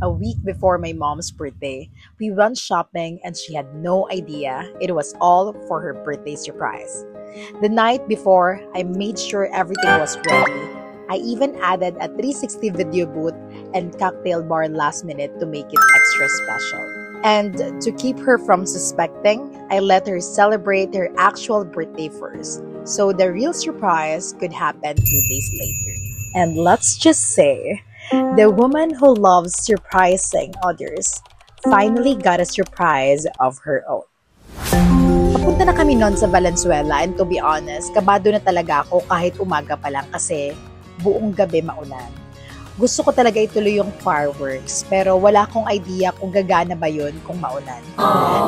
a week before my mom's birthday. We went shopping and she had no idea it was all for her birthday surprise. The night before, I made sure everything was ready. I even added a 360 video booth and cocktail bar last minute to make it extra special. And to keep her from suspecting, I let her celebrate her actual birthday first, so the real surprise could happen 2 days later. And let's just say, the woman who loves surprising others finally got a surprise of her own. Papunta na kami noon sa Valenzuela and to be honest, kabado na talaga ako kahit umaga pa lang kasi buong gabi maulan. Gusto ko talaga ituloy yung fireworks pero wala akong idea kung gagana ba yun kung maulan.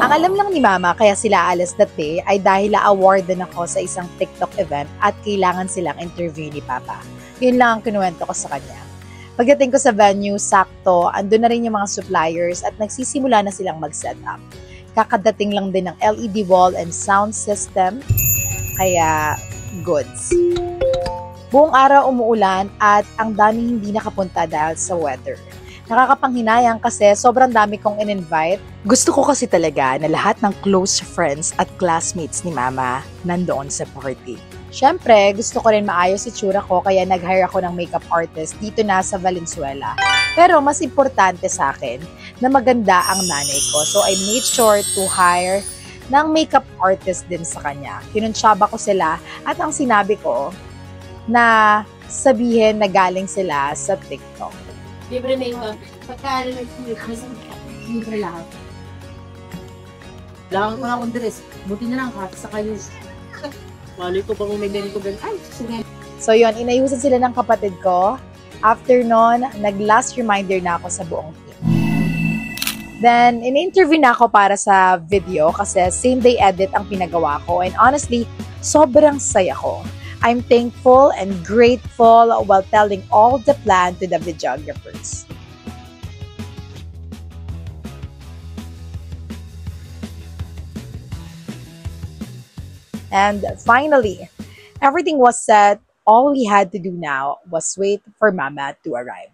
Ang alam lang ni Mama kaya sila alas that day ay dahil na-awardan ako sa isang TikTok event at kailangan silang interview ni Papa. Yun lang ang kinuwento ko sa kanya. Pagdating ko sa venue, sakto, andun na rin yung mga suppliers at nagsisimula na silang mag-set up. Kakadating lang din ng LED wall and sound system, kaya goods. Buong araw umuulan at ang daming hindi nakapunta dahil sa weather. Nakakapanghinayang kasi sobrang dami kong in-invite. Gusto ko kasi talaga na lahat ng close friends at classmates ni Mama nandoon sa party. Siyempre, gusto ko rin maayos itsura ko kaya nag-hire ako ng makeup artist dito na sa Valenzuela. Pero mas importante sa akin na maganda ang nanay ko. So I made sure to hire ng makeup artist din sa kanya. Kinunsyaba ko sila at ang sinabi ko na sabihin na galing sila sa TikTok. Libre makeup. Pagka libre lahat. Lang ko lang akong dress. Buti na lang sa kayo. Mali ko pang umigay ko ganun. Ay, sige. So yun, inayusan sila ng kapatid ko. After nun, nag-last reminder na ako sa buong team. Then, in-interview na ako para sa video kasi same day edit ang pinagawa ko. And honestly, sobrang saya ko. I'm thankful and grateful while telling all the plan to the videographers. And finally, everything was set. All we had to do now was wait for Mama to arrive.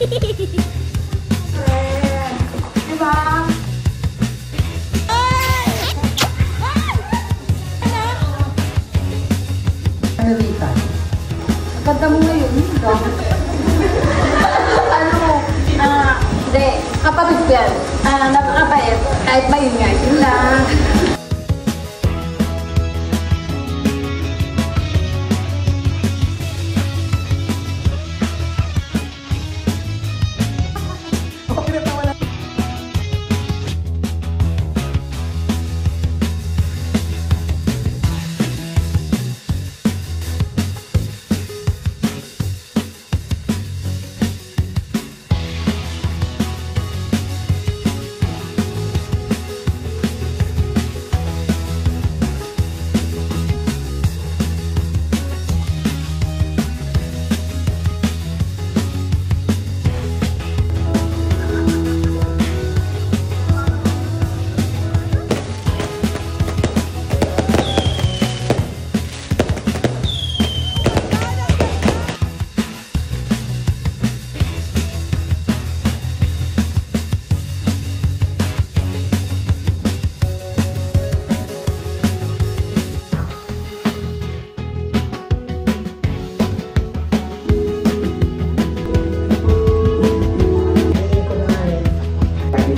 Diba? Ano dito? Ganda mo ngayon, hindi. Kapatid ko yan. Napakabait. Kahit maingay. Yun lang.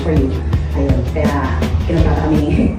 For you. Ayun, kaya kinunta kami.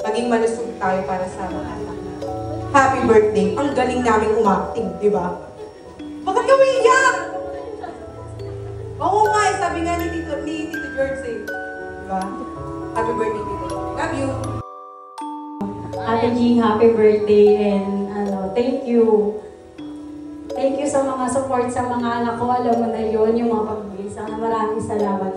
Maging malusog tayo para sa mga anak na. Happy birthday! Ang galing namin umacting, di ba? Bakit ka umiiyak? Oo nga, sabi nga ni Tito George eh. Di ba? Happy birthday, Tito. Love you! Ate Jean, happy birthday and thank you. Thank you sa mga support sa mga anak ko. Alam mo na yun, yung mga pagbibigay. Sana maraming salamat.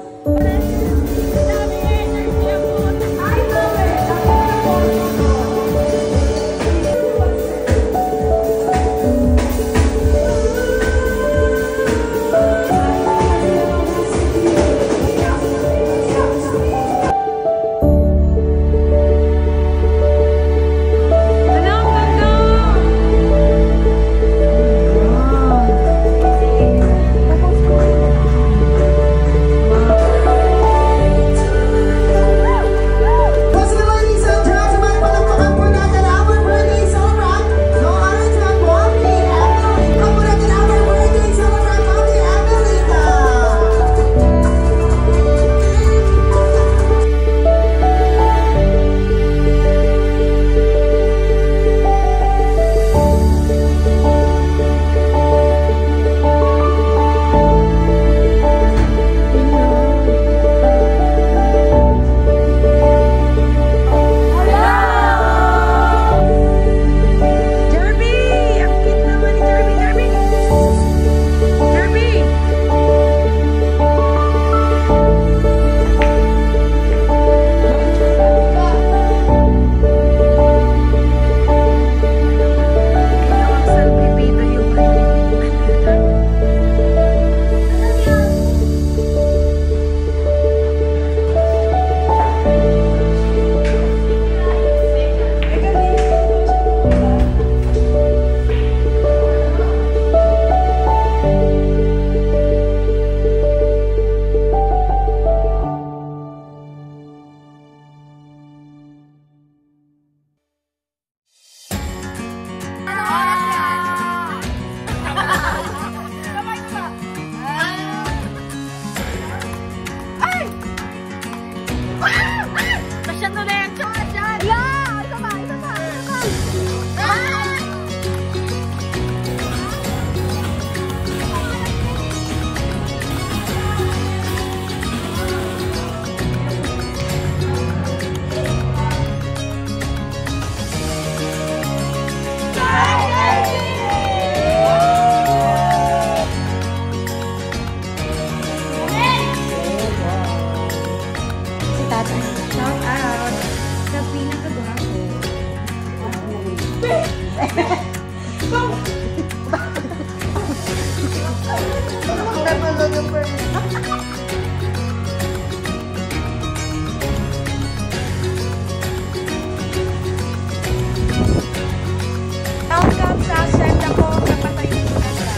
Welcome sa Senda ko, kapatay ko na siya.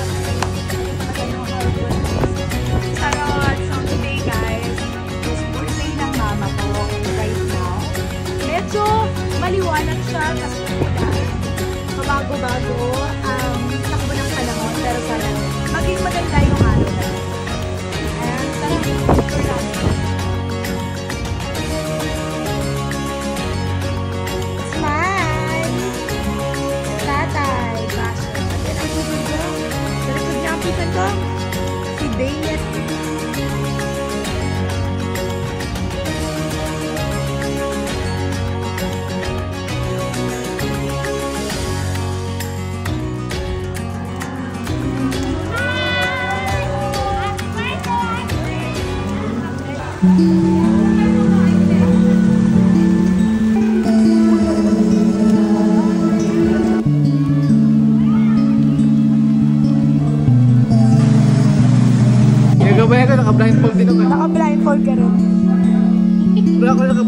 Charot! So today guys, is birthday ng mama ko right now. Medyo maliwanag siya kasi bago-bago takbo ng panahon, pero sana maging maganda yung araw na. And tara, picture natin. Smile! Tatay, baso. Ayan ang tubig ko. Sa likod niya ang pisan ko. Si Dayet. Gagawin ko, naka-blindfold din naman. Naka-blindfold ka rin. Wala ko naka